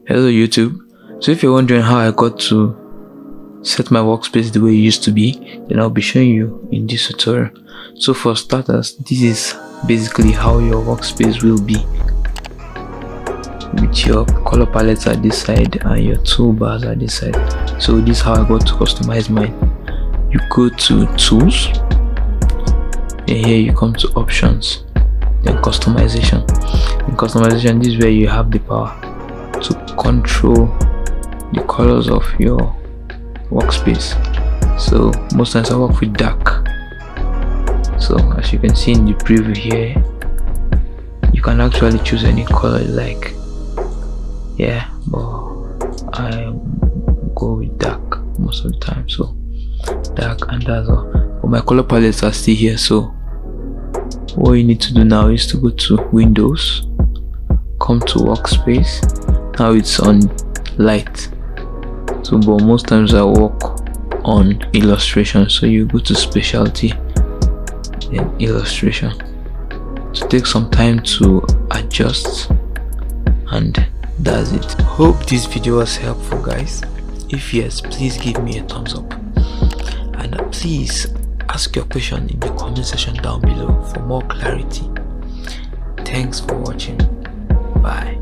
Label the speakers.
Speaker 1: Hello YouTube. So if you're wondering how I got to set my workspace the way it used to be, then I'll be showing you in this tutorial. So for starters, this is basically how your workspace will be, with your color palettes at this side and your toolbars at this side. So this is how I got to customize mine. You go to tools, and here you come to options, then customization. In customization, this is where you have the power to control the colors of your workspace. So most times I work with dark. So as you can see in the preview here, you can actually choose any color you like. Yeah, but I go with dark most of the time. So dark, and that's all. But my color palettes are still here. So what you need to do now is to go to Windows, come to Workspace. Now it's on lite. So but most times I work on illustration, so you go to specialty, then illustration. So take some time to adjust, and that's it. Hope this video was helpful, guys. If yes, please give me a thumbs up, and please ask your question in the comment section down below for more clarity. Thanks for watching. Bye.